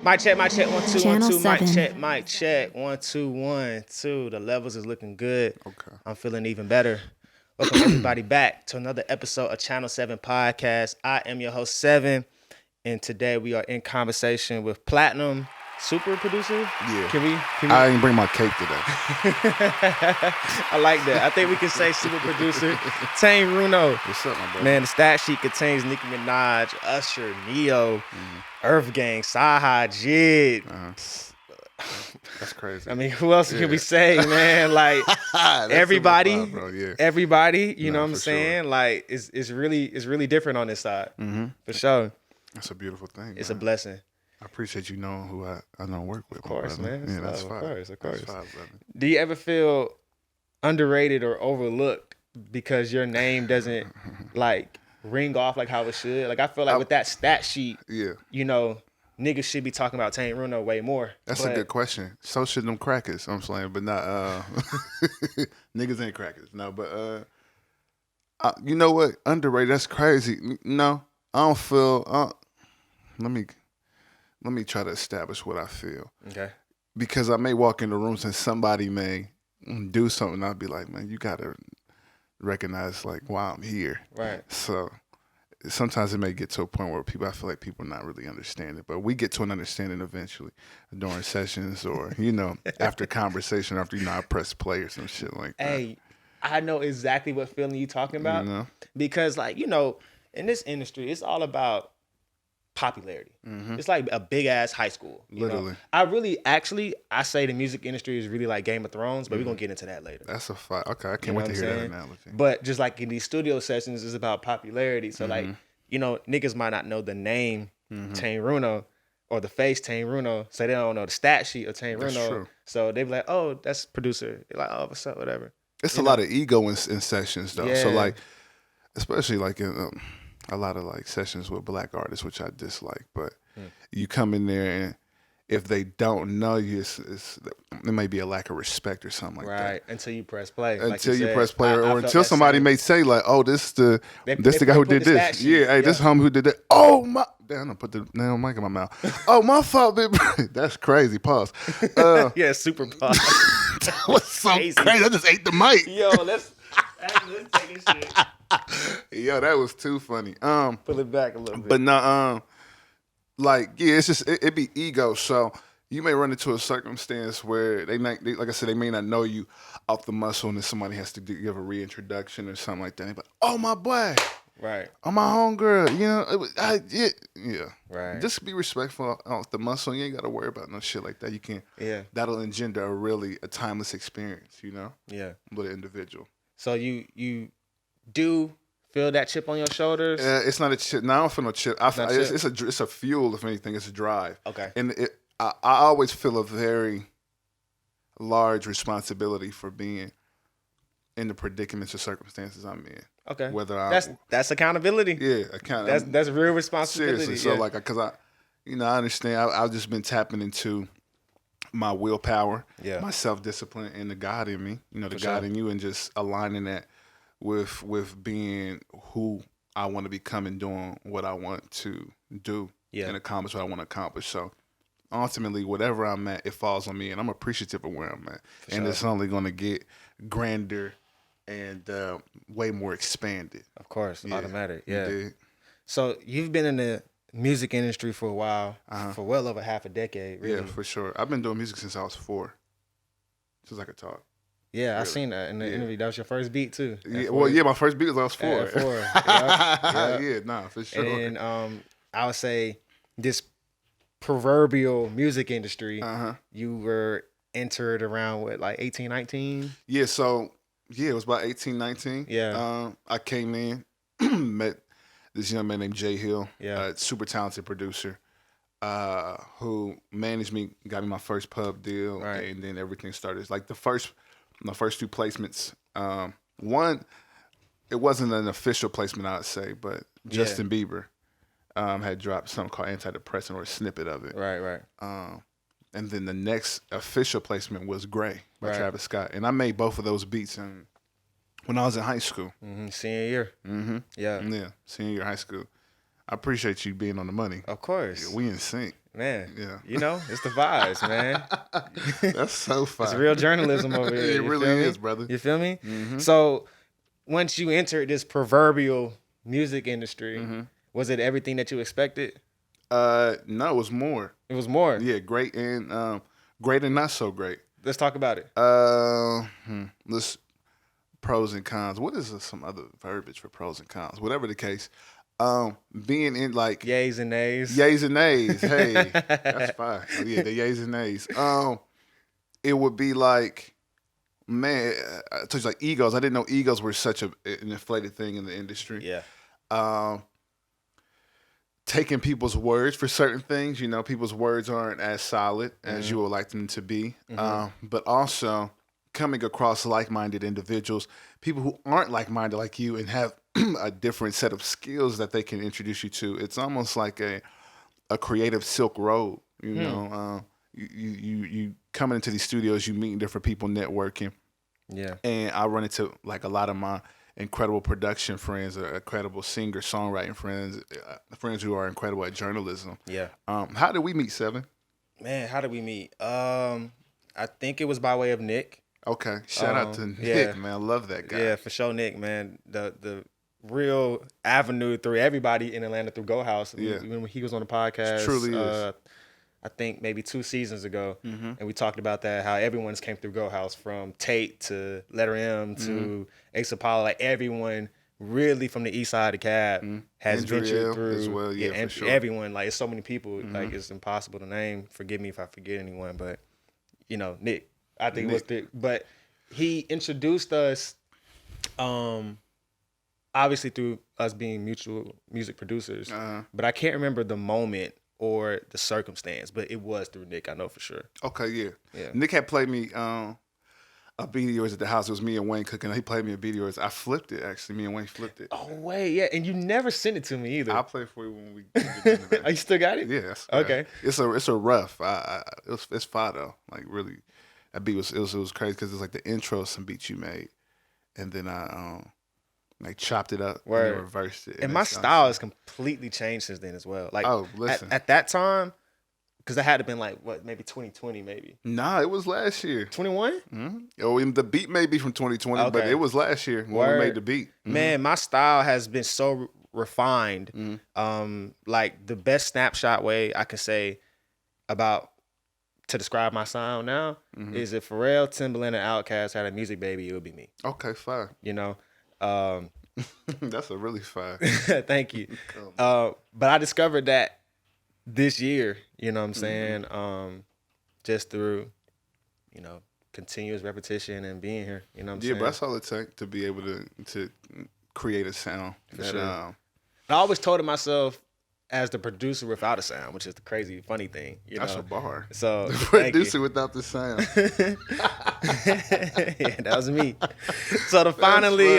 Mic check, mic check, 1 2 1 Channel 2, mic 7. check, mic check, 1 2 1 2. The levels is looking good. Okay. I'm feeling even better. Welcome everybody back to another episode of Channel 7 Podcast. I am your host 7, and today we are in conversation with Platinum super producer. Yeah. Can we? I didn't bring my cake today. I like that. I think we can say super producer Taneruno. What's up, my brother? Man, the stat sheet contains Nicki Minaj, Usher, Neo, Earthgang, Cyhi, Jid. That's crazy. I mean, who else can we say, man? Like everybody, super fly, bro. Yeah. everybody. You know what I'm for saying? sure. Like it's really different on this side, for sure. That's a beautiful thing. It's man. a blessing. I appreciate you knowing who I don't work with. Of course, man. Yeah, that's Of fine. course. That's fine, brother. Do you ever feel underrated or overlooked because your name doesn't like ring off like how it should? Like I feel like with that stat sheet, Yeah. you know, niggas should be talking about Taneruno way more. That's a good question. So should them crackers. I'm saying, but not niggas ain't crackers. No, but you know what? Underrated. That's crazy. No, I don't feel. Let me try to establish what I feel. Okay. Because I may walk in the rooms and somebody may do something. I'll be like, man, you gotta recognize like why I'm here. Right. So sometimes it may get to a point where I feel like people are not really understanding, but we get to an understanding eventually during sessions or, after conversation, after, I press play or some shit like that. Hey, I know exactly what feeling you talking about. Because like, in this industry, it's all about popularity. It's like a big ass high school. Literally. I say the music industry is really like Game of Thrones, but we're gonna get into that later. That's a fight. Okay, I can't You know wait to what hear I'm that saying? analogy. But just like in these studio sessions, it's about popularity. So like, niggas might not know the name Taneruno or the face Taneruno, so they don't know the stat sheet of That's Taneruno. true. So they be like, oh, that's producer. They're like, oh, what's up, whatever. It's a lot of ego in sessions though. So Yeah. like, especially like in a lot of like sessions with black artists, which I dislike, but you come in there and if they don't know you, it may be a lack of respect or something like that. Right, until you press play. Until like you said. press play, I or felt until that somebody same- may say like, "Oh, this the They guy who put did the stat this." sheet. Yeah, hey, this homie who did that. Oh my! Damn, I put the damn mic in my mouth. Oh, my fault, big bro. That's crazy. Pause. Yeah, super pop. That was so Crazy. crazy. I just ate the mic. Yo, let's take this shit. Yo, that was too funny. Pull it back a little bit. But no, like yeah, it's just it be ego. So you may run into a circumstance where they like I said, they may not know you off the muscle, and then somebody has to give a reintroduction or something like that. They be like, oh my boy, Right. oh my homegirl, yeah. Right. Just be respectful off the muscle. You ain't got to worry about no shit like that. You can't. Yeah. That'll engender a timeless experience, Yeah. with an individual. So you do feel that chip on your shoulders? It's not a chip. No, I don't feel no chip. not chip? It's a fuel, if anything. It's a drive. Okay. And I always feel a very large responsibility for being in the predicaments or circumstances I'm in. Okay. Whether I that's accountability. yeah, That's real responsibility. seriously. So yeah. like, cause I understand. I've just been tapping into my willpower, Yeah. my self-discipline, and the God in me. The For God sure. in you, and just aligning that with being who I want to become and doing what I want to do Yeah. and accomplish what I want to accomplish. So ultimately, whatever I'm at, it falls on me, and I'm appreciative of where I'm at. And sure. it's only going to get grander and way more expanded. Of course, Yeah. automatic. You Yeah. dig? So you've been in the music industry for a while, for well over half a decade, really. Yeah, for sure. I've been doing music since I was 4. Since I could talk. Yeah, I Really. seen that in the interview. That was your first beat too. At Yeah, 4. well, yeah, my first beat was I was 4. At 4. Yep. Yeah, nah, for sure. And then I would say this proverbial music industry, you were entered around what, like 18, 19? Yeah, so it was about 18, 19. Yeah. I came in, met this young man named Jay Hill, Yeah. super talented producer, who managed me, got me my first pub deal, Right. and then everything started. Like my first 2 placements. One, it wasn't an official placement, I'd say, but Justin Bieber had dropped something called Antidepressant, or a snippet of it. Right. And then the next official placement was Gray by Right. Travis Scott. And I made both of those beats when I was in high school. Senior year. Yeah. Yeah, senior year of high school. I appreciate you being on the money. Of course. Yeah, we in sync. man. Yeah. You know, it's the vibes, man. That's so fire. It's real journalism over here. It You really feel me? is, brother. You feel me? Mm-hmm. So once you entered this proverbial music industry, Mm-hmm. was it everything that you expected? No, it was more. It was more. Yeah, great and not so great. Let's talk about it. Let's pros and cons. What is some other verbiage for pros and cons? Whatever the case, being in like Yays and nays. yays and nays. Hey, that's fine. Oh, yeah, the yays and nays. It would be like, man, I told you like egos. I didn't know egos were such an inflated thing in the industry. Yeah. Taking people's words for certain things. You know, people's words aren't as solid as you would like them to be. But also coming across like-minded individuals, people who aren't like-minded like you and have a different set of skills that they can introduce you to. It's almost like a creative Silk Road. You know, you coming into these studios, you meeting different people, networking. Yeah. And I run into like a lot of my incredible production friends, incredible singer, songwriting friends, friends who are incredible at journalism. Yeah. How did we meet, Seven? Man, how did we meet? I think it was by way of Nick. Okay, shout out to Nick, yeah. man. I love that guy. Yeah, for sure, Nick, man. The real avenue through everybody in Atlanta through Go House. Yeah. When he was on the podcast. It truly is. I think maybe 2 seasons ago, and we talked about that, how everyone's came through Go House, from Tate to Letter M to Ace Apollo. Like, everyone really from the east side of Cab has Andrew ventured L. through. as well, yeah, and for sure. everyone, like, it's so many people, like, it's impossible to name. Forgive me if I forget anyone, but, you know, Nick, I think was the, but he introduced us, obviously through us being mutual music producers, but I can't remember the moment or the circumstance, but it was through Nick, I know for sure. Okay, yeah. Yeah. Nick had played me a beat of yours at the house. It was me and Wayne cooking. He played me a beat of yours. I flipped it, actually. Me and Wayne flipped it. Oh, wait, yeah, and you never sent it to me either. I'll play it for you when we get into that. Oh, you still got it? Yeah, that's Okay. It's a rough. It's fire though. Like, really, that beat was crazy because it's like the intro of some beats you made, and then I like chopped it up and then reversed it. And my style has completely changed since then as well. Like, listen. at that time, because that had to been like, what, maybe 2020 maybe. Nah, it was last year. 21? Mm-hmm. Oh, and the beat may be from 2020, but Okay. it was last year when we made the beat. Man, my style has been so refined. Like, the best snapshot way I can say about to describe my sound now is if Pharrell, Timbaland, and Outkast had a music baby, it would be me. Okay, fine. You know? That's a really fine. Thank you. But I discovered that this year, you know what I'm saying? Just through, you know, continuous repetition and being here. You know what I'm saying? Yeah, but that's all it takes to be able to create a sound. For sure. I always told myself as the producer without a sound, which is the crazy, funny thing. You That's know? a bar. So, The thank producer you. without the sound. Yeah, that was me. So to finally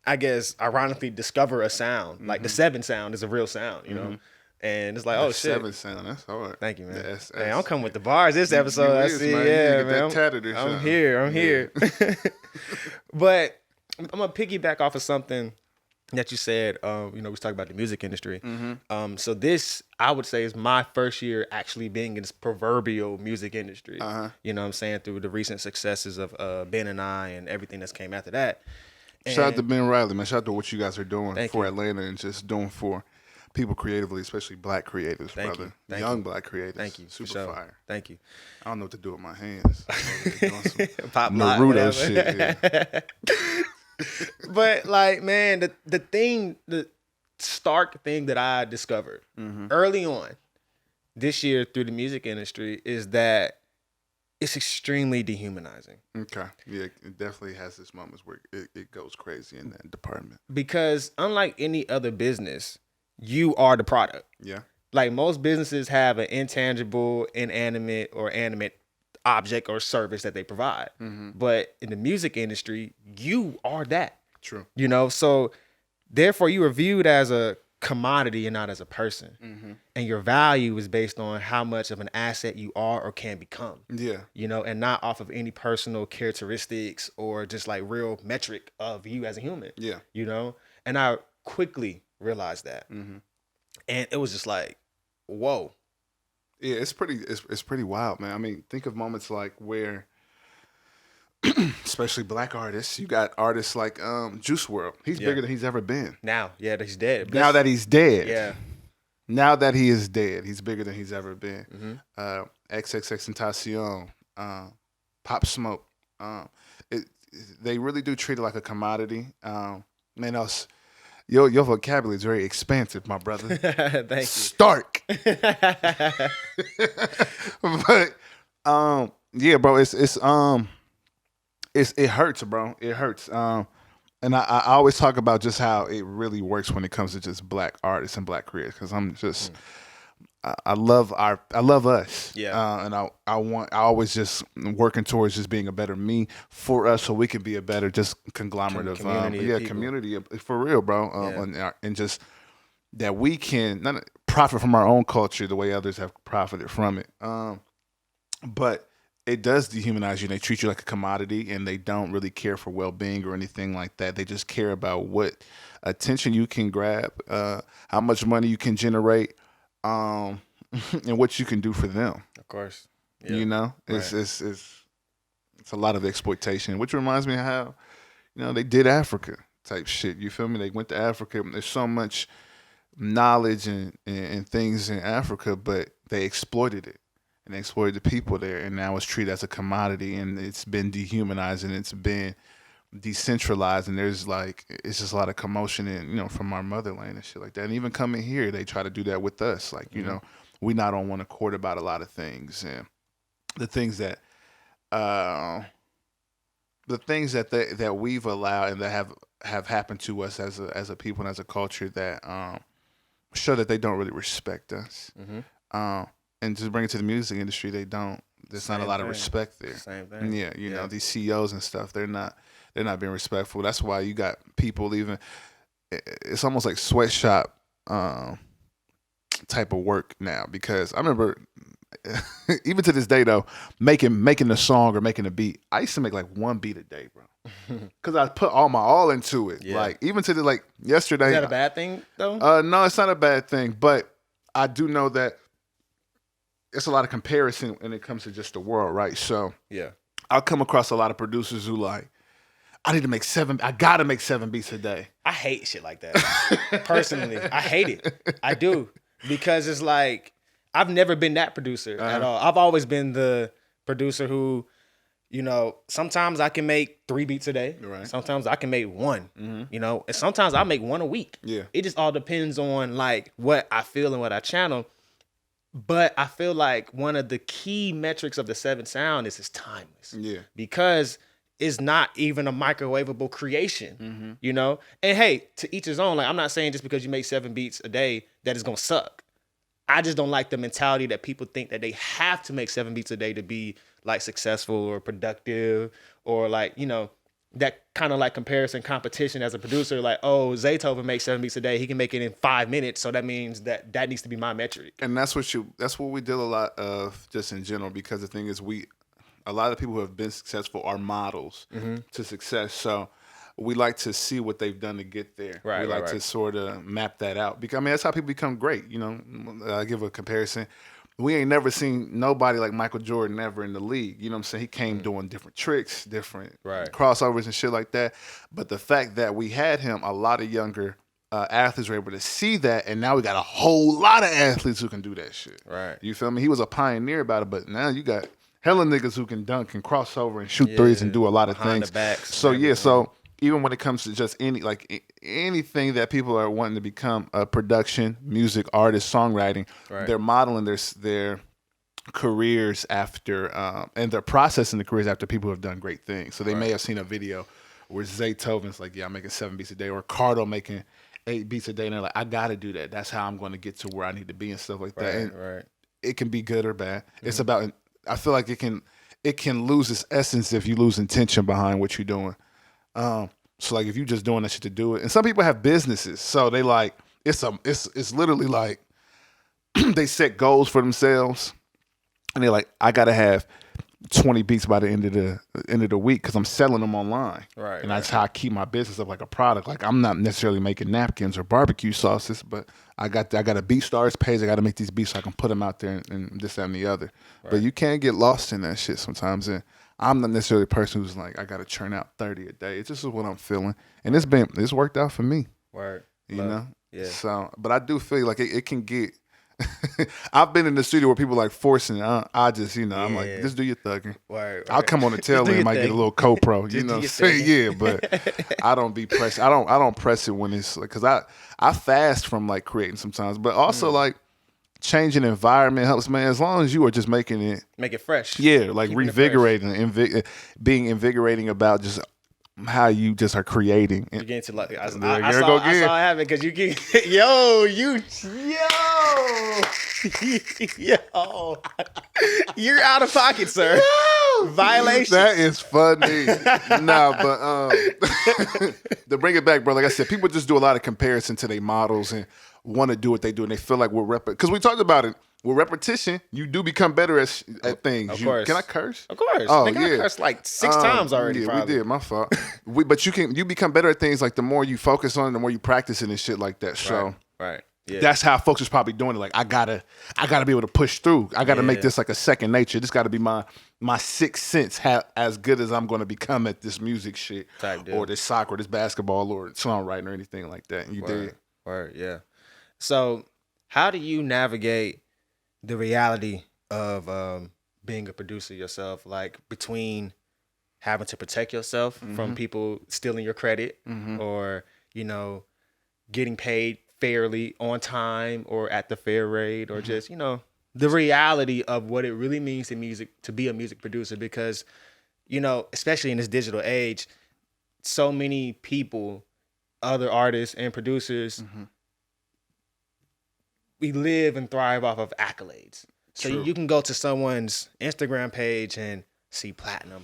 I guess ironically discover a sound. Like the 7 sound is a real sound, you know? And it's like, oh shit. 7 sound, that's hard. Thank you, man. The SS. Hey, I'm coming with the bars this episode. I is, see. man. You Yeah, get man. that tattered or I'm something. here. I'm here. But I'm gonna piggyback off of something that you said. You know, we was talking about the music industry. So this, I would say, is my first year actually being in this proverbial music industry. You know what I'm saying? Through the recent successes of Ben and I and everything that's came after that. Shout out to Ben Riley, man. Shout out to what you guys are doing Thank for you. Atlanta and just doing for people creatively, especially black creatives, Thank brother. you. Young black creatives. Thank you. For Super sure. fire. Thank you. I don't know what to do with my hands. Doing some Pop lock, Naruto whatever. shit. Yeah. But like, man, the stark thing that I discovered early on this year through the music industry is that it's extremely dehumanizing. Okay. Yeah, it definitely has its moments where it goes crazy in that department. Because unlike any other business, you are the product. Yeah. Like, most businesses have an intangible, inanimate, or animate object or service that they provide. But in the music industry, you are that. True. You know, so therefore you are viewed as a commodity and not as a person. And your value is based on how much of an asset you are or can become. Yeah. You know, and not off of any personal characteristics or just like real metric of you as a human. Yeah. You know, and I quickly realized that. And it was just like, whoa. Yeah, it's pretty wild, man. I mean, think of moments like where, especially black artists, you got artists like Juice World. He's bigger than he's ever been. Now, yeah, that he's dead. Now that he's dead. Yeah. Now that he is dead, he's bigger than he's ever been. Mm-hmm. XXXTentacion, Pop Smoke. They really do treat it like a commodity. Man, else, your vocabulary is very expansive, my brother. Thank you. Stark. But yeah, bro, it hurts, bro. It hurts. And I always talk about just how it really works when it comes to just black artists and black creators, because I'm just I love us. Yeah. And I always just working towards just being a better me for us, so we can be a better just conglomerate of community for real, bro. And just that we can not profit from our own culture the way others have profited from it. But it does dehumanize you. They treat you like a commodity, and they don't really care for well-being or anything like that. They just care about what attention you can grab, how much money you can generate, and what you can do for them. Of course. Yeah. You know, it's a lot of exploitation, which reminds me of how, they did Africa type shit. You feel me? They went to Africa. There's so much knowledge and things in Africa, but they exploited it. And they exploited the people there, and now it's treated as a commodity, and it's been dehumanized, and it's been decentralized, and it's just a lot of commotion in, from our motherland and shit like that. And even coming here, they try to do that with us. Like, we not on one accord about a lot of things, and the things that that we've allowed and that have happened to us as a people and as a culture that show that they don't really respect us. Mm-hmm. And to bring it to the music industry, they don't. There's not a lot of respect there. Same thing. Yeah, you know, these CEOs and stuff, they're not being respectful. That's why you got people even. It's almost like sweatshop type of work now, because I remember even to this day though, making a song or making a beat, I used to make like one beat a day, bro, because I put all my all into it. Yeah. Like even to the yesterday. Is that a bad thing though? No, it's not a bad thing, but I do know that it's a lot of comparison when it comes to just the world, right? So yeah, I'll come across a lot of producers who I gotta make 7 beats a day. I hate shit like that. Personally, I hate it. I do, because it's like I've never been that producer at all. I've always been the producer who, sometimes I can make 3 beats a day. Right. Sometimes I can make 1, and sometimes I make 1 a week. Yeah. It just all depends on what I feel and what I channel. But I feel like one of the key metrics of the 7 sound is it's timeless. Yeah. Because it's not even a microwavable creation, And hey, to each his own. I'm not saying just because you make 7 beats a day that it's gonna suck. I just don't like the mentality that people think that they have to make 7 beats a day to be successful or productive, or that kind of comparison competition as a producer. Zaytoven makes 7 beats a day. He can make it in 5 minutes. So that means that needs to be my metric. And that's what we deal a lot of just in general, because the thing is a lot of people who have been successful are models to success. So we like to see what they've done to get there. Right, we like to sort of map that out, because that's how people become great. I give a comparison. We ain't never seen nobody like Michael Jordan ever in the league. You know what I'm saying? He came doing different tricks, different crossovers and shit like that. But the fact that we had him, a lot of younger athletes were able to see that, and now we got a whole lot of athletes who can do that shit. Right. You feel me? He was a pioneer about it, but now you got hella niggas who can dunk and cross over and shoot threes and do a lot of things. The backs so even when it comes to just anything that people are wanting to become, production, music, artist, songwriting, they're modeling their careers after, and they're processing the careers after people who have done great things. So they may have seen a video where Zaytoven's I'm making 7 beats a day, or Cardo making 8 beats a day, and they're like, I gotta do that. That's how I'm going to get to where I need to be and stuff like that. And it can be good or bad. It's about. I feel like it can lose its essence if you lose intention behind what you're doing. So if you just doing that shit to do it, and some people have businesses, so they it's literally they set goals for themselves, and they're like, I gotta have 20 beats by the end of the week because I'm selling them online. Right. And that's how I keep my business up like a product. Like I'm not necessarily making napkins or barbecue sauces, but I got a BeatStars page. I got to make these beats so I can put them out there and this, that, and the other. Right. But you can't get lost in that shit sometimes. And I'm not necessarily a person who's like, I got to churn out 30 a day. It's just what I'm feeling. And it's worked out for me. Right. You know? Yeah. So, but I do feel like it can get. I've been in the studio where people like forcing it. I just, I'm like, just do your thugging. Right. I'll come on the tail end, might get a little co-pro, you know. Yeah, but I don't be pressed. I don't press it when it's like, cause I fast from like creating sometimes, but also like changing environment helps, man. As long as you are just make it fresh. Yeah, like revigorating, being invigorating about just how you just are creating. You get into like I saw it happen because you get yo you're out of pocket, sir. Violation. That is funny. Nah, but to bring it back, bro, like I said, people just do a lot of comparison to their models and want to do what they do, and they feel like we're because we talked about it. With repetition, you do become better at things. Of course. Can I curse? Of course. Oh, I cursed like 6 times already. Yeah, probably. we did. My fault. But you become better at things like the more you focus on it, the more you practice it and shit like that. So right. Yeah. That's how folks is probably doing it. Like I gotta be able to push through. I gotta make this like a second nature. This gotta be my sixth sense. As good as I'm gonna become at this music shit, or this soccer, or this basketball, or songwriting, or anything like that. And you did. Right. Yeah. So how do you navigate the reality of being a producer yourself, like between having to protect yourself from people stealing your credit or, getting paid fairly on time or at the fair rate or just, the reality of what it really means to be a music producer because, especially in this digital age, so many people, other artists and producers, we live and thrive off of accolades. So you can go to someone's Instagram page and see platinum,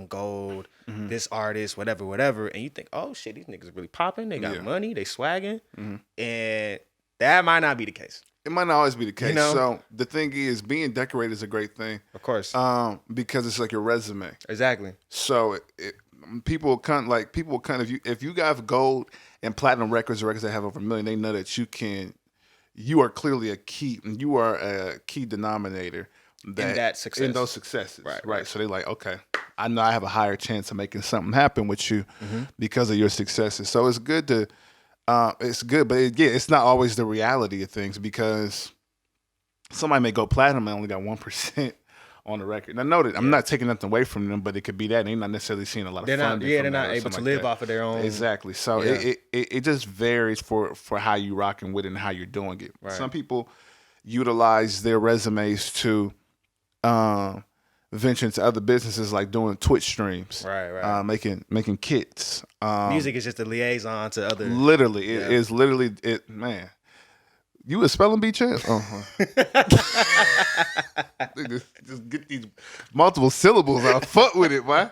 gold, this artist, whatever. And you think, oh shit, these niggas really popping. They got money, they swagging. And that might not be the case. It might not always be the case. So the thing is, being decorated is a great thing. Of course. Because it's like your resume. Exactly. So people kind of, if you got gold and platinum records that have over 1 million, they know that you are clearly a key denominator in that success. In those successes. Right. So they're like, okay, I know I have a higher chance of making something happen with you because of your successes. So it's good to, but it's not always the reality of things because somebody may go platinum and only got 1% on the record. Now, noted, I'm not taking nothing away from them, but it could be that they're not necessarily seeing a lot of funding. They're not able to live off of their own. Exactly. So it just varies for how you rocking with it and how you're doing it. Right. Some people utilize their resumes to venture into other businesses like doing Twitch streams. Right. Making kits. Music is just a liaison to other. Literally, it is literally it. Man, you a spelling bee champ? Just get these multiple syllables out. Fuck with it, man.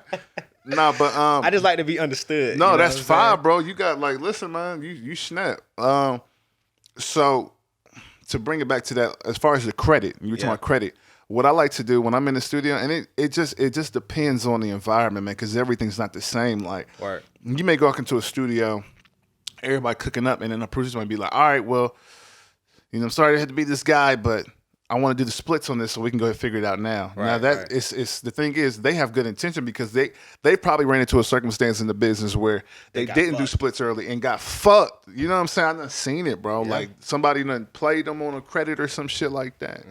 Nah, but I just like to be understood. No, that's fine, bro. You got listen, man. You snap. So to bring it back to that, as far as the credit, you were talking about credit. What I like to do when I'm in the studio, and it just depends on the environment, man, because everything's not the same. Like, you may walk into a studio, everybody cooking up, and then the producer might be like, all right, well, I'm sorry it had to be this guy, but I want to do the splits on this so we can go ahead and figure it out now. It's the thing is they have good intention because they probably ran into a circumstance in the business where they didn't do splits early and got fucked. You know what I'm saying? I've not seen it, bro. Yeah. Like somebody done played them on a credit or some shit like that.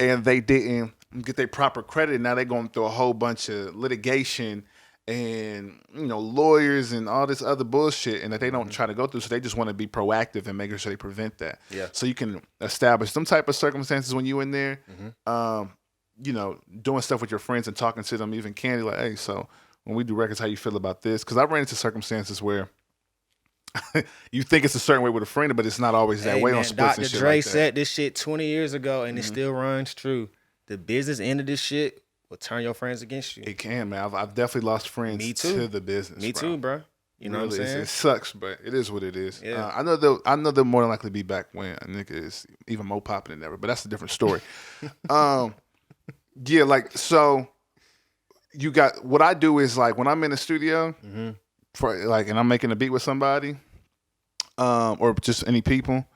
And they didn't get their proper credit. Now they're going through a whole bunch of litigation and lawyers and all this other bullshit, and that they don't try to go through. So they just want to be proactive and making sure they prevent that. Yeah. So you can establish some type of circumstances when you in there, doing stuff with your friends and talking to them, even candy, like, hey, so when we do records, how you feel about this? Because I've ran into circumstances where you think it's a certain way with a friend, but it's not always that way on splits and shit Dre like that. said this shit 20 years ago, and it still runs true. The business end of this shit will turn your friends against you. It can, man. I've definitely lost friends to the business. Me too, bro. You know what I'm saying? It sucks, but it is what it is. Yeah. I know they'll more than likely be back when a nigga is even more popping than ever, but that's a different story. So you got what I do is like when I'm in the studio for like, and I'm making a beat with somebody, or just any people.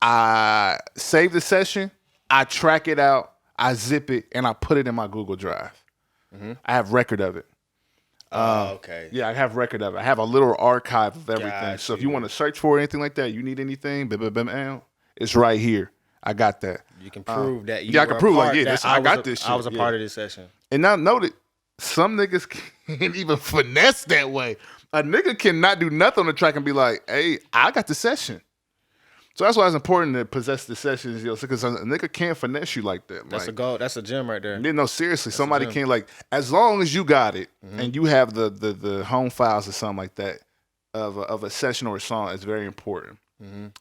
I save the session, I track it out, I zip it, and I put it in my Google Drive. I have record of it. Okay. Yeah, I have record of it. I have a little archive of everything. Got So if you. you want to search for anything like that, you need anything, it's right here. I got that. You can prove that. I can prove like, I got this shit. I was a part of this session. And now note it, some niggas can't even finesse that way. A nigga cannot do nothing on the track and be like, hey, I got the session. So that's why it's important to possess the sessions, because a nigga can't finesse you like that. That's like, a goal. That's a gem right there. No, seriously, somebody can't, like, as long as you got it and you have the home files or something like that of a session or a song, it's very important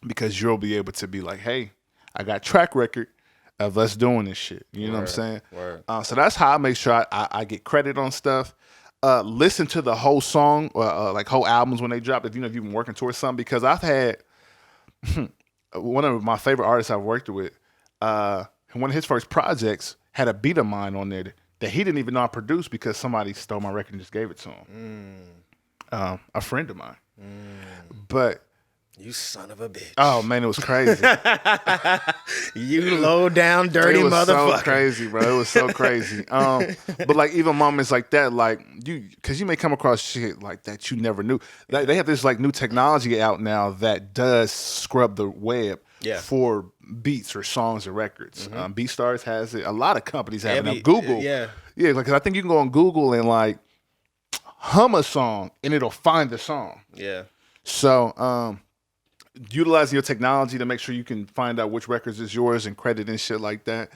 because you'll be able to be like, hey, I got track record of us doing this shit. You know what I'm saying? Word. So that's how I make sure I get credit on stuff. Listen to the whole song, like whole albums when they drop, if you've been working towards something, because I've had one of my favorite artists I've worked with, one of his first projects had a beat of mine on there that he didn't even know I produced because somebody stole my record and just gave it to him. A friend of mine. But you son of a bitch. Oh man, it was crazy. You low down dirty it was motherfucker. So crazy, bro. It was so crazy. But like even moments like that, like because you may come across shit like that you never knew. Like, they have this like new technology out now that does scrub the web for beats or songs or records. BeatStars has it. A lot of companies have it. Google, yeah, like I think you can go on Google and like hum a song and it'll find the song. Yeah. So utilizing your technology to make sure you can find out which records is yours and credit and shit like that.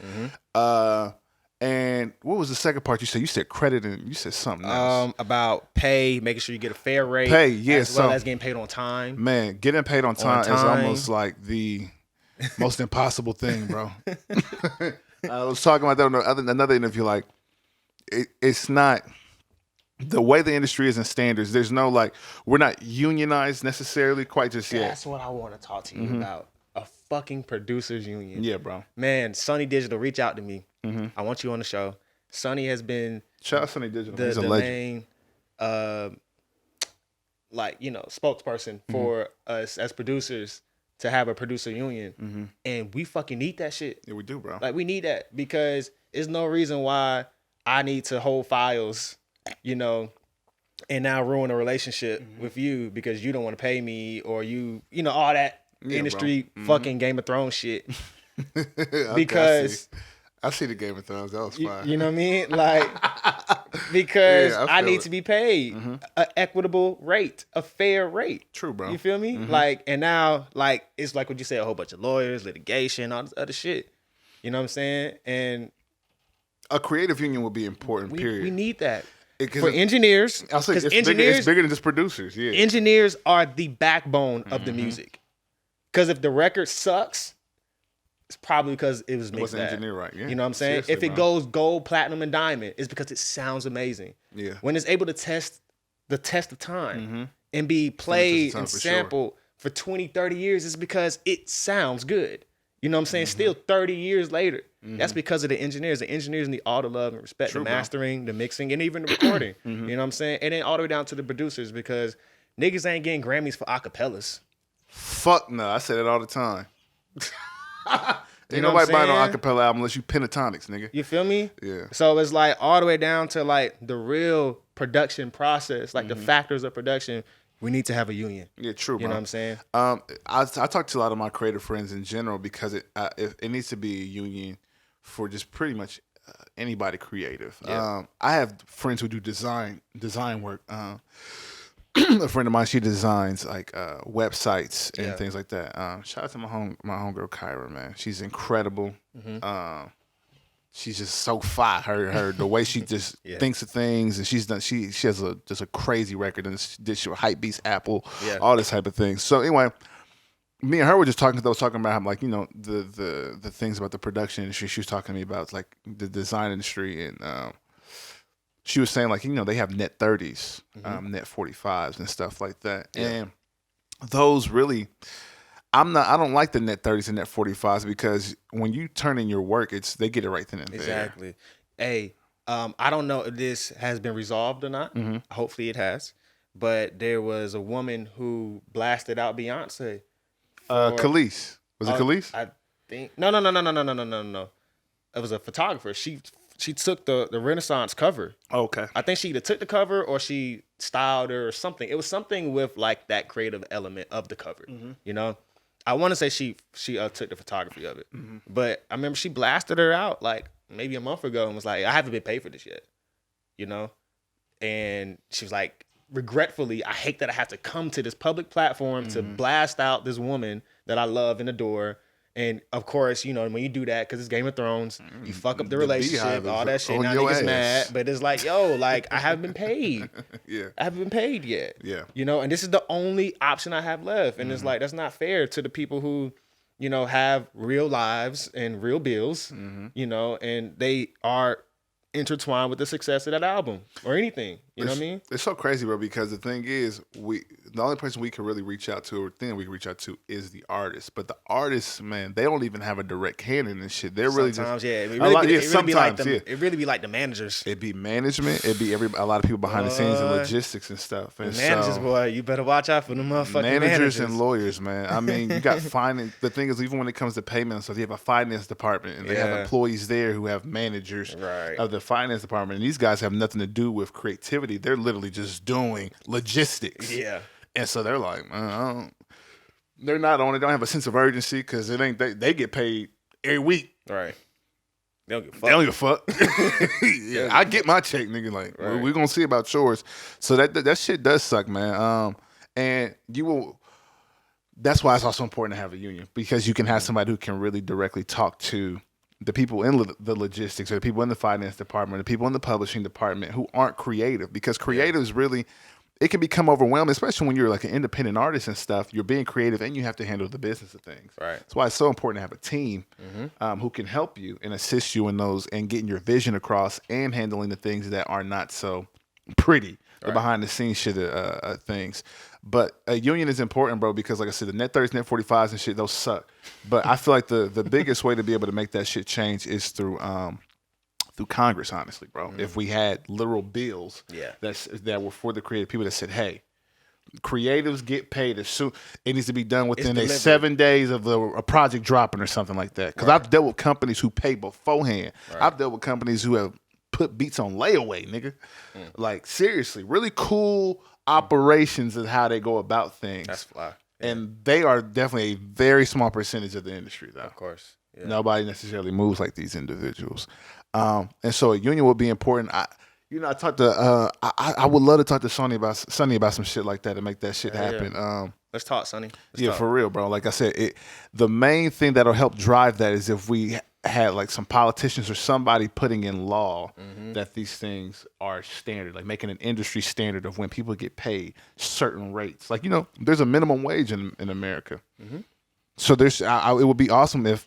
And what was the second part you said? You said credit and you said something else. About pay, making sure you get a fair rate. Pay, yeah. As well as getting paid on time. Man, getting paid on time is almost like the most impossible thing, bro. I was talking about that on another interview. Like, it's not... The way the industry is in standards, there's no like, we're not unionized necessarily quite just yet. That's what I want to talk to you about. A fucking producers union. Yeah, bro. Man, Sonny Digital, reach out to me. I want you on the show. Sonny has been shout out Sonny Digital. He's a main spokesperson for us as producers to have a producer union. And we fucking need that shit. Yeah, we do, bro. Like we need that because there's no reason why I need to hold files, and now ruin a relationship with you because you don't want to pay me or all that industry fucking Game of Thrones shit. Because I see the Game of Thrones. That was fine. You know what I mean? Like, because I need to be paid an equitable rate, a fair rate. True, bro. You feel me? Like, and now, like, it's like what you said, a whole bunch of lawyers, litigation, all this other shit. You know what I'm saying? And a creative union would be important, period. We need that. For engineers, I'll say it's bigger than just producers. Yeah, engineers are the backbone of the music. Because if the record sucks, it's probably because it was mixed bad. Engineered right. Yeah. You know what I'm saying? Seriously, if it goes gold, platinum, and diamond, it's because it sounds amazing. Yeah. When it's able to test the test of time and be played and sampled for 20, 30 years, it's because it sounds good. You know what I'm saying? Still 30 years later. That's because of the engineers. The engineers need all the love and respect. True, the mastering, the mixing, and even the recording. You know what I'm saying? And then all the way down to the producers because niggas ain't getting Grammys for acapellas. Fuck no. I say that all the time. Ain't nobody buying an acapella album unless you pentatonics, nigga. You feel me? Yeah. So it's like all the way down to like the real production process, like the factors of production. We need to have a union. Yeah, true, bro. You know what I'm saying? I talk to a lot of my creative friends in general because it needs to be a union for just pretty much anybody creative. Yeah. I have friends who do design work. A friend of mine, she designs like websites and things like that. Shout out to my homegirl Kyra, man. She's incredible. She's just so fire. Her the way she just thinks of things, and she has just a crazy record, and did she hype beats Apple, all this type of thing. So anyway, me and her were just talking. I was talking about how, like, the things about the production industry. She was talking to me about like the design industry, and she was saying like they have net 30s, net 45s, and stuff like that, and those really. I don't like the net 30s and net 45s because when you turn in your work, they get it right then and there. Exactly. Hey, I don't know if this has been resolved or not. Hopefully it has. But there was a woman who blasted out Beyonce. Khalees. Was it Khalees? I think no. It was a photographer. She took the Renaissance cover. Okay. I think she either took the cover or she styled her or something. It was something with like that creative element of the cover. You know, I want to say she took the photography of it, but I remember she blasted her out like maybe a month ago and was like, "I haven't been paid for this yet," you know, and she was like, regretfully, I hate that I have to come to this public platform to blast out this woman that I love and adore. And of course, you know, when you do that, because it's Game of Thrones, you fuck up the relationship, all that shit. Now niggas mad. But it's like, yo, like, I haven't been paid. Yeah. I haven't been paid yet. Yeah. You know, and this is the only option I have left. And it's like, that's not fair to the people who, you know, have real lives and real bills, you know, and they are intertwined with the success of that album or anything. You know what I mean? It's so crazy, bro, because the thing is, the only person we can really reach out to or thing we can reach out to is the artist. But the artists, man, they don't even have a direct hand in this shit. They're really sometimes, just it really be like the managers. It'd be management. It'd be a lot of people behind the scenes and logistics and stuff. And managers, boy, you better watch out for the motherfucking managers and lawyers, man. I mean, you got finance. The thing is, even when it comes to payments, so you have a finance department and they have employees there who have managers of the finance department, and these guys have nothing to do with creativity. They're literally just doing logistics. Yeah. And so they're like, man, they're not on it. They don't have a sense of urgency because it ain't they get paid every week. Right. They don't give a fuck. They don't give a fuck. I get my check, nigga. Like, we're gonna see about yours. So that shit does suck, man. And you will. That's why it's also important to have a union, because you can have somebody who can really directly talk to the people in the logistics, or the people in the finance department, or the people in the publishing department who aren't creative, because creatives really, it can become overwhelming, especially when you're like an independent artist and stuff. You're being creative and you have to handle the business of things. Right. That's why it's so important to have a team who can help you and assist you in those and getting your vision across and handling the things that are not so pretty, the behind the scenes shit things. But a union is important, bro, because like I said, the net 30s, net 45s and shit, those suck. But I feel like the biggest way to be able to make that shit change is through Congress, honestly, bro. If we had literal bills that were for the creative people that said, hey, creatives get paid as soon. It needs to be done within 7 days of a project dropping or something like that. Because I've dealt with companies who pay beforehand. I've dealt with companies who have put beats on layaway, nigga. Like, seriously, really cool operations is how they go about things. That's fly. And they are definitely a very small percentage of the industry, though. Of course. Yeah. Nobody necessarily moves like these individuals. And so a union would be important. I talked to I would love to talk to Sonny about some shit like that and make that shit happen. Yeah. Let's talk, Sonny. Let's talk. For real, bro. Like I said, the main thing that'll help drive that is if we had like some politicians or somebody putting in law that these things are standard, like making an industry standard of when people get paid certain rates. Like, there's a minimum wage in America. So it would be awesome if,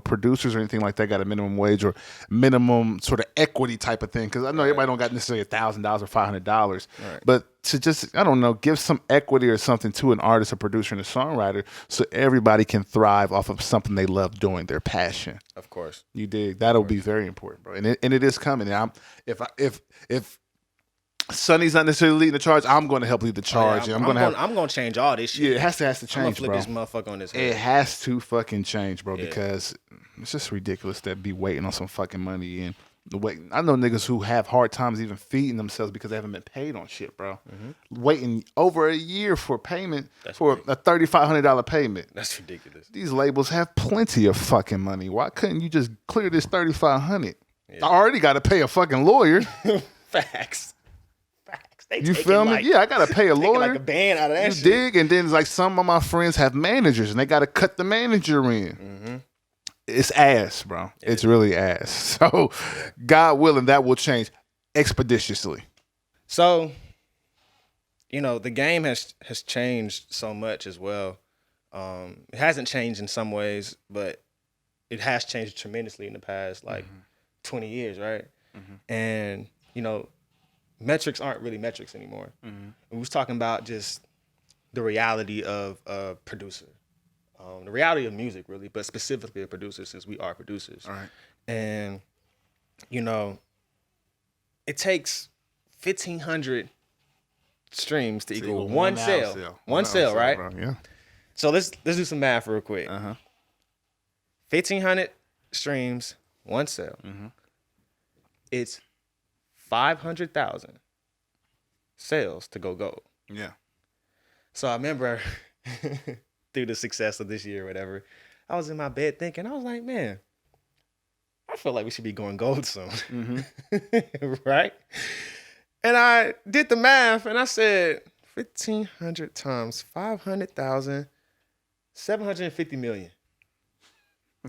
producers or anything like that got a minimum wage or minimum sort of equity type of thing. Because I know everybody don't got necessarily $1,000 or $500, but to just, I don't know, give some equity or something to an artist, a producer, and a songwriter, so everybody can thrive off of something they love doing, their passion. Of course, you dig. That'll be very important, bro. And it is coming. And if Sonny's not necessarily leading the charge, I'm going to help lead the charge. I'm going to change all this shit. Yeah, it has to change, I'm going to flip bro. this motherfucker on this head. It has to fucking change, bro, because it's just ridiculous that be waiting on some fucking money. And I know niggas who have hard times even feeding themselves because they haven't been paid on shit, bro. Waiting over a year for payment for a $3,500 payment. That's ridiculous. These labels have plenty of fucking money. Why couldn't you just clear this $3,500? I already got to pay a fucking lawyer. Facts. You feel me? Yeah, I gotta pay a lawyer. Like a band out of that shit. You dig? And then like some of my friends have managers, and they gotta cut the manager in. It's ass, bro. It's really ass. So, God willing, that will change expeditiously. So, the game has changed so much as well. It hasn't changed in some ways, but it has changed tremendously in the past 20 years, right? And metrics aren't really metrics anymore. We was talking about just the reality of a producer, the reality of music, really, but specifically a producer, since we are producers. All right. And it takes 1,500 streams to equal one sale. One sale, right? Bro. Yeah. So let's do some math real quick. 1,500 streams, one sale. It's 500,000 sales to go gold. Yeah. So I remember through the success of this year or whatever, I was in my bed thinking, I was like, man, I feel like we should be going gold soon. Right? And I did the math and I said, 1,500 times 500,000, 750 million.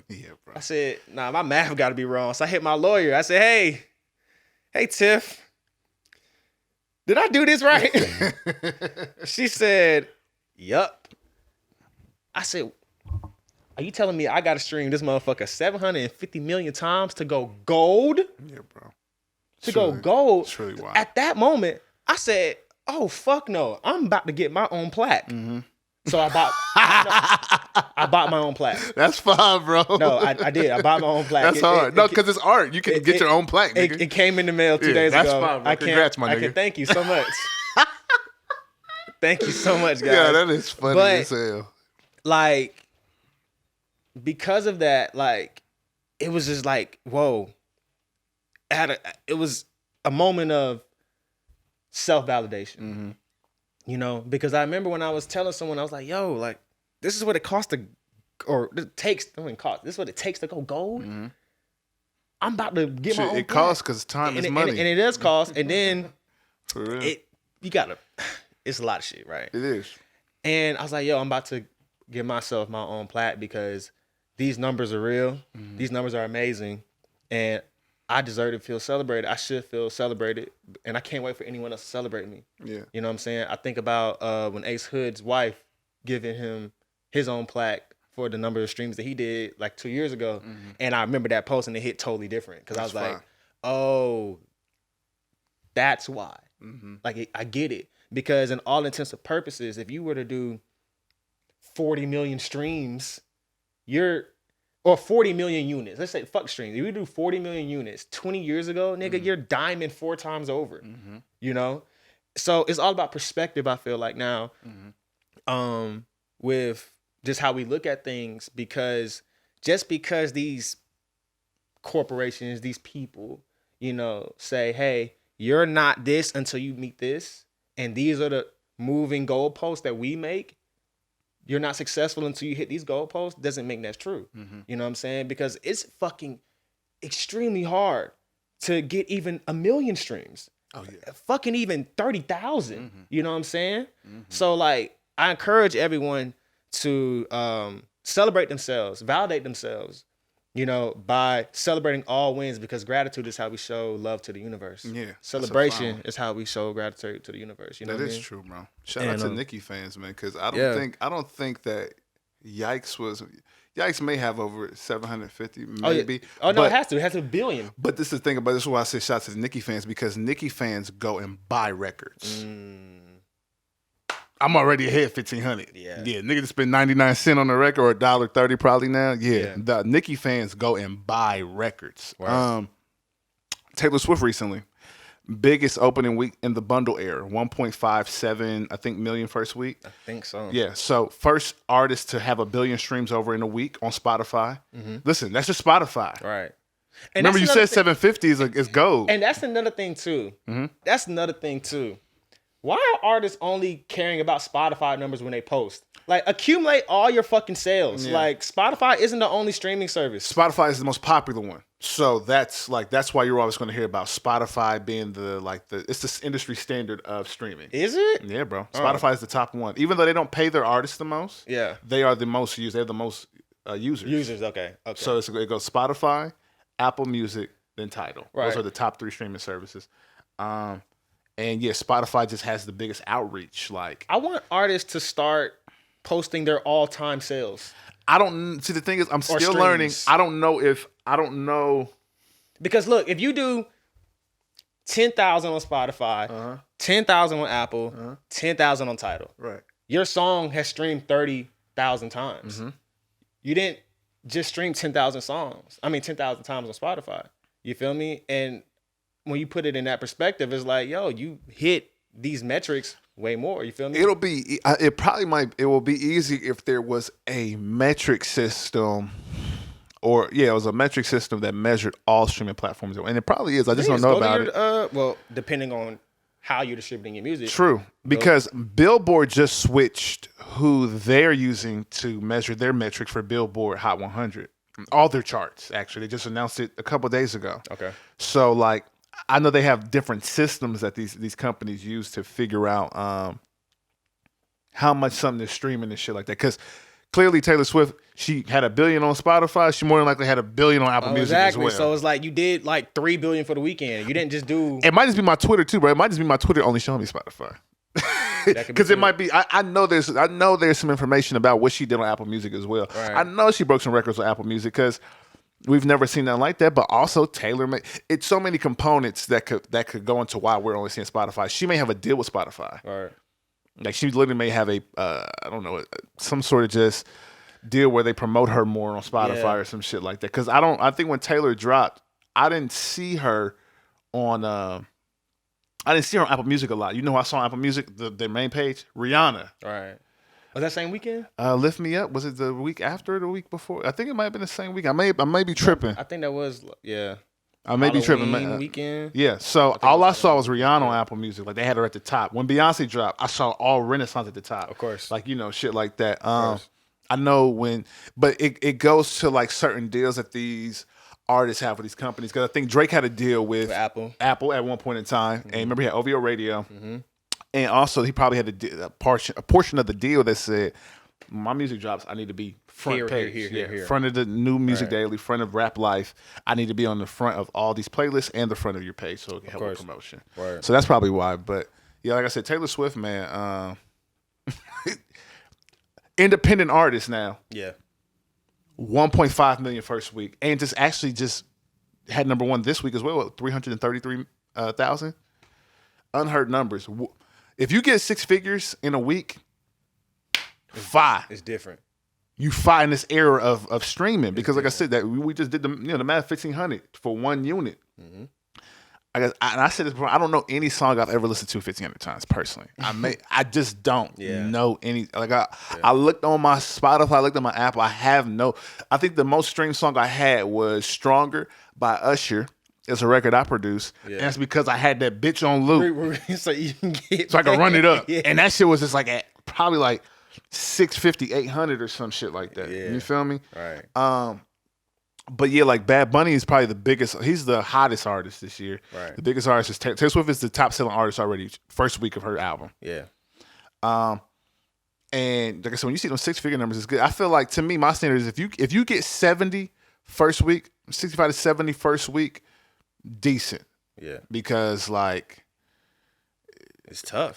Yeah, bro. I said, nah, my math got to be wrong. So I hit my lawyer. I said, hey, Tiff, did I do this right? She said, yup. I said, are you telling me I got to stream this motherfucker 750 million times to go gold? Yeah, bro. To go gold. It's really wild. At that moment, I said, oh, fuck no. I'm about to get my own plaque. So I bought my own plaque. That's fine, bro. No, I did. I bought my own plaque. That's hard. No, because it's art. You can get your own plaque, nigga. It came in the mail 2 days ago. That's fine, bro. Congrats, my nigga. Thank you so much. Thank you so much, guys. Yeah, that is funny as hell. Like, because of that, like, it was just like, whoa. It was a moment of self-validation. You know, because I remember when I was telling someone, I was like, yo, like, this is what it costs to, or it takes, I mean, cost. This is what it takes to go gold. I'm about to get my own It costs because time is money. And it does cost. And then For real. It's a lot of shit, right? It is. And I was like, yo, I'm about to give myself my own plaque because these numbers are real. These numbers are amazing. And I deserve to feel celebrated. I should feel celebrated. And I can't wait for anyone else to celebrate me. Yeah. You know what I'm saying? I think about when Ace Hood's wife giving him his own plaque for the number of streams that he did like 2 years ago. And I remember that post and it hit totally different. Because I was like, oh, that's why. Like, I get it. Because in all intents and purposes, if you were to do 40 million streams, or 40 million units. Let's say, fuck streams. If you do 40 million units 20 years ago, nigga, you're diamond 4 times over. You know? So it's all about perspective, I feel like now. With just how we look at things, because just because these corporations, these people, you know, say, hey, you're not this until you meet this, and these are the moving goalposts that we make, you're not successful until you hit these goalposts, doesn't make that true. You know what I'm saying? Because it's fucking extremely hard to get even 1 million streams. Oh, yeah. Fucking even 30,000. You know what I'm saying? So, like, I encourage everyone to celebrate themselves, validate themselves, you know, by celebrating all wins, because gratitude is how we show love to the universe. Yeah. Celebration is how we show gratitude to the universe. You know That what is I mean? true, bro. Shout out to Nicki fans, man, because I don't think that Yikes may have over 750, maybe. Oh no, it has to. It has to be a billion. But this is the thing about this is why I say shout out to the Nicki fans, because Nicki fans go and buy records. I'm already ahead 1,500. Yeah. Nigga just spent 99 cents on a record, or $1.30 probably now. Yeah. The Nicki fans go and buy records. Right. Taylor Swift recently, biggest opening week in the bundle era, 1.57, I think, million first week. I think so. Yeah. So first artist to have 1 billion streams over in a week on Spotify. Listen, that's just Spotify. Right. And remember, you said 750 is gold. And that's another thing too. That's another thing too. Why are artists only caring about Spotify numbers when they post? Like, accumulate all your fucking sales. Yeah. Like, Spotify isn't the only streaming service. Spotify is the most popular one. So that's why you're always going to hear about Spotify being it's the industry standard of streaming. Is it? Yeah, bro. Spotify is the top one. Even though they don't pay their artists the most, they are the most used. They have the most users. Users, okay. So it goes Spotify, Apple Music, then Tidal. Right. Those are the top 3 streaming services. And yeah, Spotify just has the biggest outreach. Like, I want artists to start posting their all-time sales. I don't see. The thing is, I'm still learning. I don't know. Because look, if you do 10,000 on Spotify, 10,000 on Apple, 10,000 on Tidal, Right. your song has streamed 30,000 times. You didn't just stream 10,000 times on Spotify. You feel me? And when you put it in that perspective, it's like, yo, you hit these metrics way more. You feel me? It will be easy if there was a metric system. Or it was a metric system that measured all streaming platforms, and it probably is. I just don't know about it. Well, depending on how you're distributing your music. True, because Billboard just switched who they're using to measure their metrics for Billboard Hot 100. All their charts, actually, they just announced it a couple of days ago. Okay, so like I know they have different systems that these companies use to figure out how much something is streaming and shit like that, because. Clearly, Taylor Swift, she had 1 billion on Spotify. She more than likely had 1 billion on Apple Music as well. So it's like you did like 3 billion for the weekend. You didn't just do. It might just be my Twitter too, bro. It might just be my Twitter only showing me Spotify. Because it might be. I know there's some information about what she did on Apple Music as well. Right. I know she broke some records on Apple Music because we've never seen nothing like that. But also Taylor it's so many components that could go into why we're only seeing Spotify. She may have a deal with Spotify. All right. Like she literally may have I don't know, some sort of just deal where they promote her more on Spotify or some shit like that. Because I think when Taylor dropped, I didn't see her on Apple Music a lot. You know who I saw on Apple Music, their main page? Rihanna. All right. Was that same weekend? Lift Me Up. Was it the week after or the week before? I think it might have been the same week. I may be tripping. I think that was I may be tripping. Weekend. Yeah. So all I saw was Rihanna on Apple Music. Like they had her at the top. When Beyonce dropped, I saw all Renaissance at the top. Of course. Like shit like that. I know but it goes to like certain deals that these artists have with these companies. Because I think Drake had a deal with Apple at one point in time, and remember he had OVO Radio, and also he probably had a portion of the deal that said, my music drops, I need to be front page. Here. Front of the New Music Daily, front of Rap Life. I need to be on the front of all these playlists and the front of your page so it can help with promotion. Word. So that's probably why. But yeah, like I said, Taylor Swift, man, independent artist now. Yeah. 1.5 million first week. And just had number one this week as well, 333,000. Unheard numbers. If you get 6 figures in a week, fire. It's different. You fire in this era of streaming because, like I said, that we just did the math, 1,500 for one unit. Mm-hmm. I said this before. I don't know any song I've ever listened to 1,500 times personally. I just don't know any. Like I looked on my Spotify, I looked at my Apple. I think the most streamed song I had was "Stronger" by Usher. It's a record I produced, and that's because I had that bitch on loop, so I could run it up. And that shit was just like at probably like 650, 800 or some shit like that. Yeah. You feel me? Right. But yeah, like Bad Bunny is probably the biggest. He's the hottest artist this year. Right. The biggest artist is Taylor Swift is the top selling artist already. First week of her album. Yeah. And like I said, when you see those 6-figure numbers, it's good. I feel like to me, my standard is if you get 70 first week, 65 to 70 first week, decent. Yeah. Because like. It's tough.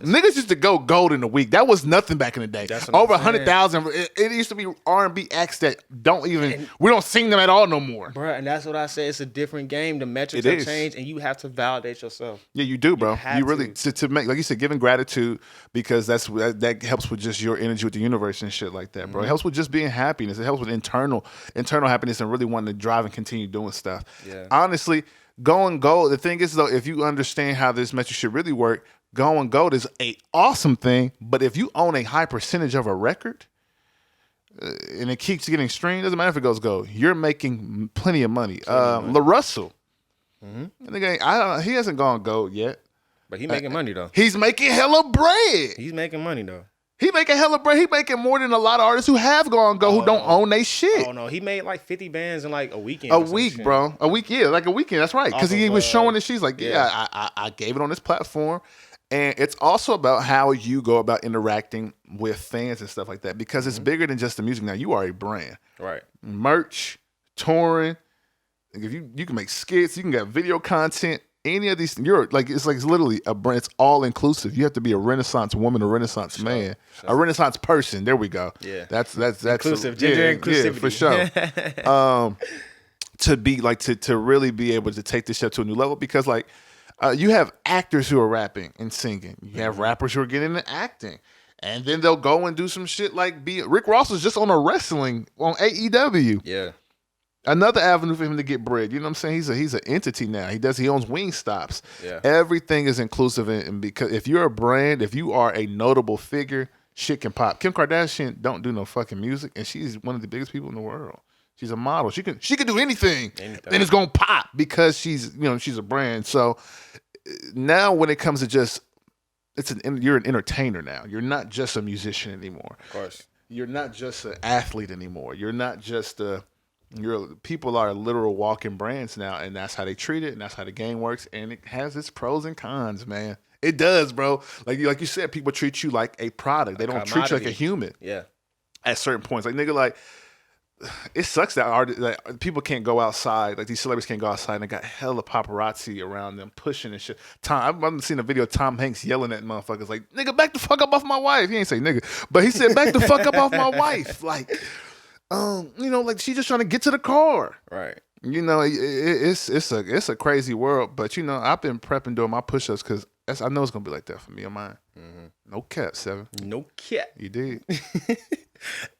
Niggas used to go gold in a week. That was nothing back in the day. Over 100,000. It used to be R&B acts that we don't sing them at all no more. Bro, and that's what I say. It's a different game. The metrics have changed, and you have to validate yourself. Yeah, you do, bro. You really to make, like you said, giving gratitude, because that helps with just your energy with the universe and shit like that, bro. It helps with just being happiness. It helps with internal happiness and really wanting to drive and continue doing stuff. Yeah. Honestly. Going gold. The thing is, though, if you understand how this metric should really work, going gold is an awesome thing. But if you own a high percentage of a record and it keeps getting streamed, doesn't matter if it goes gold. You're making plenty of money. La Russell, he hasn't gone gold yet, but he's making money though. He's making hella bread. He's making money though. He making hella bread. He making more than a lot of artists who have gone gold who don't own they shit. Oh no, he made like 50 bands in like a weekend. A week, bro. A week, yeah, like a weekend. That's right. Because he was showing it. She's like, I gave it on this platform, and it's also about how you go about interacting with fans and stuff like that. Because it's bigger than just the music. Now you are a brand, right? Merch, touring. If you can make skits, you can get video content. Any of these, it's literally a brand. It's all inclusive. You have to be a Renaissance woman, a Renaissance man, a Renaissance person. There we go. Yeah, that's inclusive, gender inclusivity. Yeah, for sure. To be like to really be able to take this show to a new level, because like you have actors who are rapping and singing. You have rappers who are getting into acting, and then they'll go and do some shit like Rick Ross was just on a wrestling on AEW. Yeah. Another avenue for him to get bread. You know what I'm saying? He's an entity now. He owns Wingstops. Yeah. Everything is inclusive, and because if you're a brand, if you are a notable figure, shit can pop. Kim Kardashian don't do no fucking music, and she's one of the biggest people in the world. She's a model. She can do anything. And it's gonna pop because she's a brand. So now when it comes to just you're an entertainer now. You're not just a musician anymore. Of course. You're not just an athlete anymore. You're not just people are literal walking brands now, and that's how they treat it, and that's how the game works, and it has its pros and cons, man. It does, bro. Like you said, people treat you like a product. They don't treat you like a human. Yeah. At certain points, like nigga, like it sucks that people can't go outside. Like these celebrities can't go outside, and they got hella paparazzi around them pushing and shit. I've seen a video of Tom Hanks yelling at motherfuckers like, "Nigga, back the fuck up off my wife." He ain't say nigga, but he said, "Back the fuck up off my wife." Like. Like she's just trying to get to the car. Right. It's a crazy world, but I've been prepping doing my push-ups because I know it's gonna be like that for me on mine. Mm-hmm. No cap, 7. No cap. You did.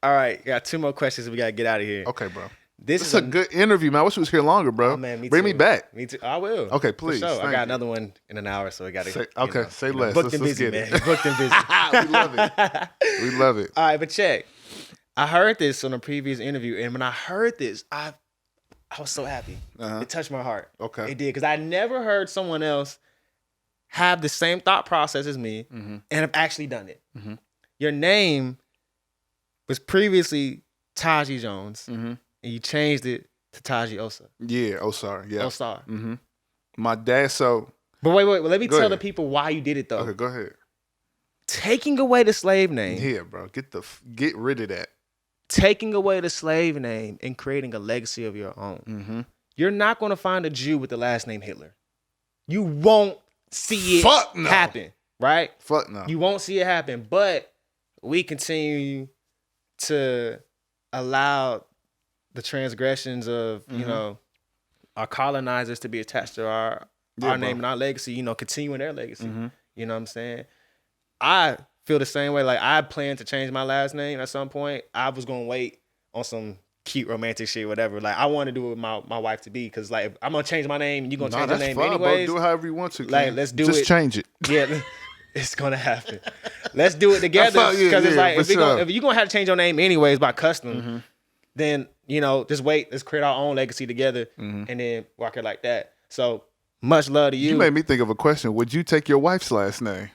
All right, got 2 more questions. We gotta get out of here. Okay, bro. This is a good interview, man. I wish we was here longer, bro. Oh, man, Bring me back. Me too. I will. Okay, please. For sure. I got another one in an hour, so we gotta. Say less. Booked and busy, man. Booked and busy. We love it. We love it. All right, but check. I heard this on a previous interview, and when I heard this, I was so happy. Uh-huh. It touched my heart. Okay. It did, because I never heard someone else have the same thought process as me and have actually done it. Mm-hmm. Your name was previously Taji Jones, and you changed it to Taji Osa. Yeah, Osar. Yeah. Osar. Mm-hmm. My dad, But wait. Let me tell the people why you did it, though. Okay, go ahead. Taking away the slave name. Yeah, bro. Get rid of that. Taking away the slave name and creating a legacy of your own. Mm-hmm. You're not going to find a Jew with the last name Hitler. You won't see it happen, right? Fuck no. You won't see it happen, but we continue to allow the transgressions of, our colonizers to be attached to our name and our legacy, continuing their legacy. Mm-hmm. You know what I'm saying? I feel the same way. Like, I plan to change my last name at some point. I was going to wait on some cute romantic shit, whatever. Like, I want to do it with my wife to be, because, like, if I'm going to change my name and you're going to change your name anyways. Bro. Do it however you want to. Like, let's do it. Just change it. Yeah, it's going to happen. Let's do it together. Because it's like, if you're going to have to change your name anyways by custom, then, just wait. Let's create our own legacy together and then rock it like that. So, much love to you. You made me think of a question. Would you take your wife's last name?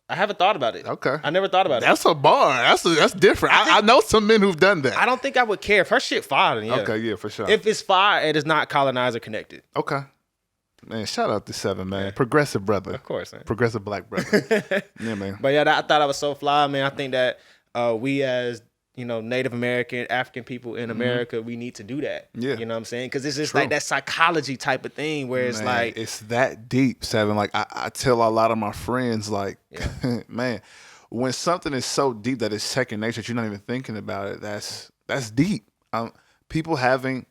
I haven't thought about it. Okay. I never thought about it. That's a bar. That's different. I know some men who've done that. I don't think I would care. If her shit fire, then yeah. Okay, yeah, for sure. If it's fire, it is not colonizer connected. Okay. Man, shout out to 7, man. Yeah. Progressive brother. Of course, man. Progressive black brother. Yeah, man. But yeah, I thought I was so fly, man. I think that we as Native American, African people in America, we need to do that. Yeah. You know what I'm saying? Because it's just like that psychology type of thing where it's like... It's that deep, 7. Like, I tell a lot of my friends, like, man, when something is so deep that it's second nature that you're not even thinking about it, that's deep. People having...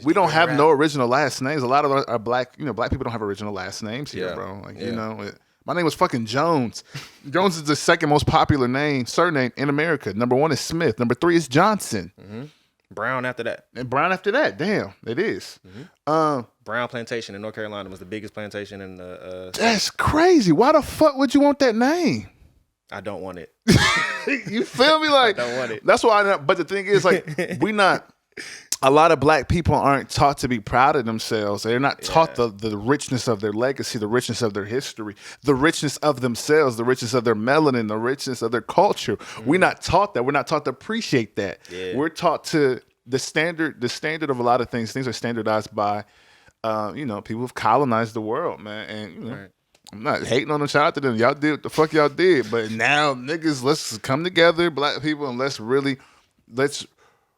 We don't have no original last names. A lot of our black people don't have original last names here, bro. Like, my name was fucking Jones. Jones is the second most popular surname in America. Number 1 is Smith. Number 3 is Johnson. Mm-hmm. Brown after that. And Brown after that. Damn, it is. Mm-hmm. Brown Plantation in North Carolina was the biggest plantation in the That's crazy. Why the fuck would you want that name? I don't want it. You feel me? Like, I don't want it. That's why but the thing is, like, a lot of black people aren't taught to be proud of themselves. They're not taught the richness of their legacy, the richness of their history, the richness of themselves, the richness of their melanin, the richness of their culture. We're not taught that. We're not taught to appreciate that. Yeah. We're taught to the standard of a lot of things. Things are standardized by, people who've colonized the world, man. And I'm not hating on them. Shout out to them. Y'all did what the fuck y'all did. But now, niggas, let's come together, black people, and let's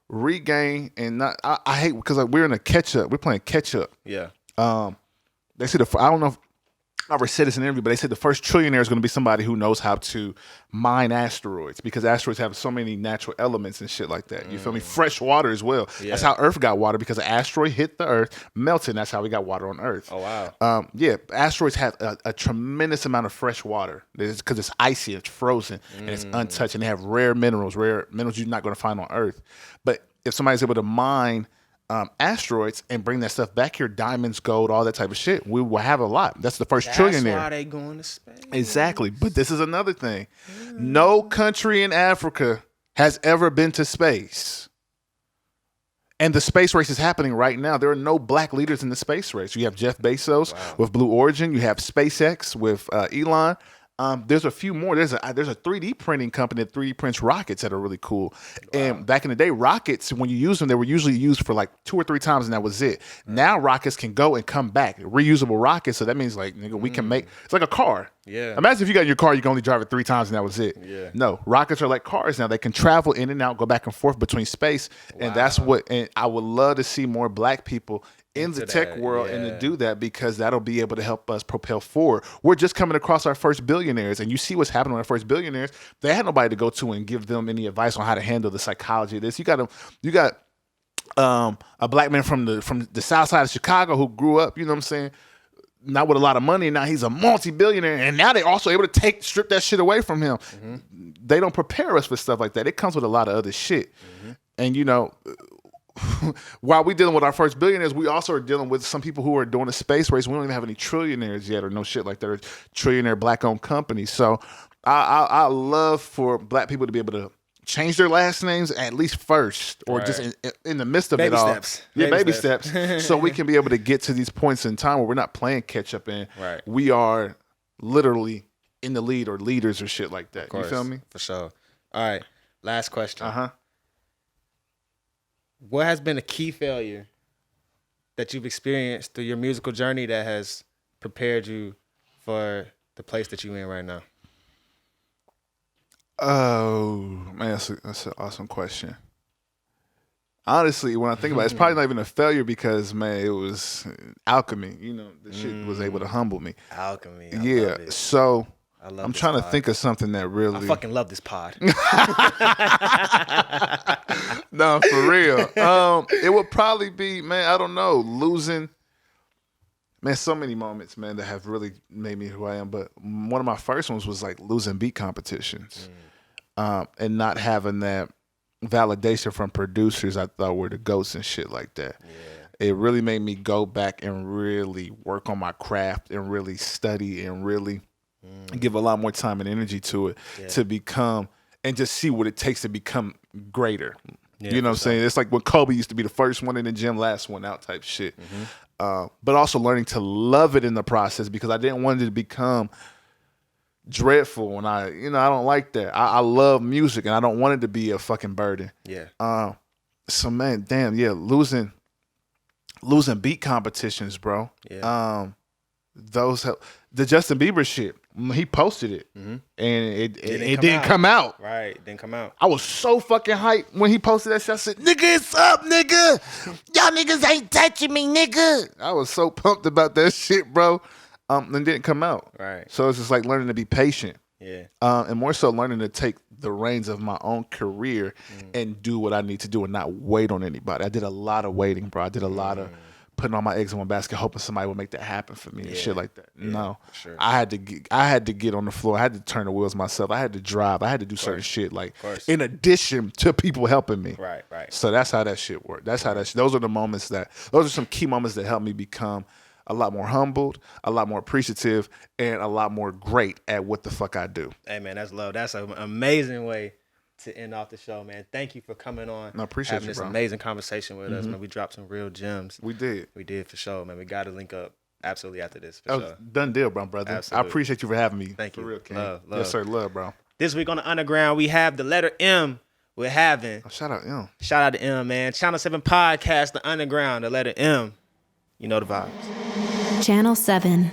regain and not. I hate because we're in a catch up. We're playing catch up. Yeah. They see I don't know. I already said this in an interview, but they said the first trillionaire is going to be somebody who knows how to mine asteroids, because asteroids have so many natural elements and shit like that. You feel me? Fresh water as well. Yeah. That's how Earth got water, because an asteroid hit the Earth, melted, and that's how we got water on Earth. Oh, wow. Yeah, asteroids have a tremendous amount of fresh water because it's icy, it's frozen, and it's untouched, and they have rare minerals you're not going to find on Earth. But if somebody's able to mine asteroids and bring that stuff back here, diamonds, gold, all that type of shit, we will have a lot. That's the first trillionaire. That's why they going to space. Exactly. But this is another thing. No country in Africa has ever been to space. And the space race is happening right now. There are no black leaders in the space race. You have Jeff Bezos with Blue Origin. You have SpaceX with Elon. There's a few more. There's a 3D printing company that 3D prints rockets that are really cool. Wow. And back in the day, rockets, when you use them, they were usually used for like 2 or 3 times, and that was it. Right. Now rockets can go and come back. Reusable rockets. So that means like, nigga, we can make, it's like a car. Yeah. Imagine if you got in your car, you can only drive it 3 times and that was it. Yeah. No, rockets are like cars now. They can travel in and out, go back and forth between space. Wow. And that's what, and I would love to see more black people in the tech world and to do that, because that'll be able to help us propel forward. We're just coming across our first billionaires, and you see what's happening with our first billionaires. They had nobody to go to and give them any advice on how to handle the psychology of this. You got a black man from the south side of Chicago who grew up, you know what I'm saying, not with a lot of money. Now he's a multi-billionaire, and now they're also able to strip that shit away from him. Mm-hmm. They don't prepare us for stuff like that. It comes with a lot of other shit. Mm-hmm. And, you know, while we dealing with our first billionaires, we also are dealing with some people who are doing a space race. We don't even have any trillionaires yet, or no shit like that, or trillionaire black-owned companies. So I love for black people to be able to change their last names at least first, or just in the midst of baby it all. Steps. Yeah, baby steps. So we can be able to get to these points in time where we're not playing catch up, and we are literally in the lead or leaders or shit like that. You feel me? For sure. All right. Last question. Uh-huh. What has been a key failure that you've experienced through your musical journey that has prepared you for the place that you're in right now? Oh, man, that's an awesome question. Honestly, when I think about it, it's probably not even a failure, because, man, it was alchemy. You know, the shit was able to humble me. Alchemy. Yeah. So I'm trying to think of something that really... I fucking love this pod. No, for real. It would probably be, man, I don't know, losing... Man, so many moments, man, that have really made me who I am. But one of my first ones was like losing beat competitions, and not having that validation from producers I thought were the GOATs and shit like that. Yeah. It really made me go back and really work on my craft and really study and really give a lot more time and energy to it to become, and just see what it takes to become greater. Yeah, you know what I'm saying? It's like when Kobe used to be the first one in the gym, last one out type shit. But also learning to love it in the process, because I didn't want it to become dreadful. And I don't like that. I love music, and I don't want it to be a fucking burden. Yeah. So, man, damn, yeah, losing beat competitions, bro. Yeah. The Justin Bieber shit, he posted it, and it didn't come out. Right, it didn't come out. I was so fucking hyped when he posted that shit. I said, nigga, it's up, nigga. Y'all niggas ain't touching me, nigga. I was so pumped about that shit, bro. And it didn't come out. Right. So it's just like learning to be patient. Yeah. And more so learning to take the reins of my own career and do what I need to do and not wait on anybody. I did a lot of waiting, bro. I did a lot of putting all my eggs in one basket, hoping somebody would make that happen for me and shit like that. Yeah, no, sure. I had to get on the floor. I had to turn the wheels myself. I had to drive. I had to do certain shit, like in addition to people helping me. Right. So that's how that shit worked. Those are the moments those are some key moments that helped me become a lot more humbled, a lot more appreciative, and a lot more great at what the fuck I do. Hey, man, that's love. That's an amazing way to end off the show, man. Thank you for coming on. I appreciate having you, this bro. amazing conversation with us, man. We dropped some real gems. We did for sure, man. We got to link up absolutely after this. For sure. Done deal, brother. Absolutely. I appreciate you for having me. Thank you. For real, King. Love. Yes, sir. Love, bro. This week on the Underground, we have the letter M with Havin. Oh, shout out M. Shout out to M, man. Channel 7 podcast, the Underground, the letter M. You know the vibes. Channel 7.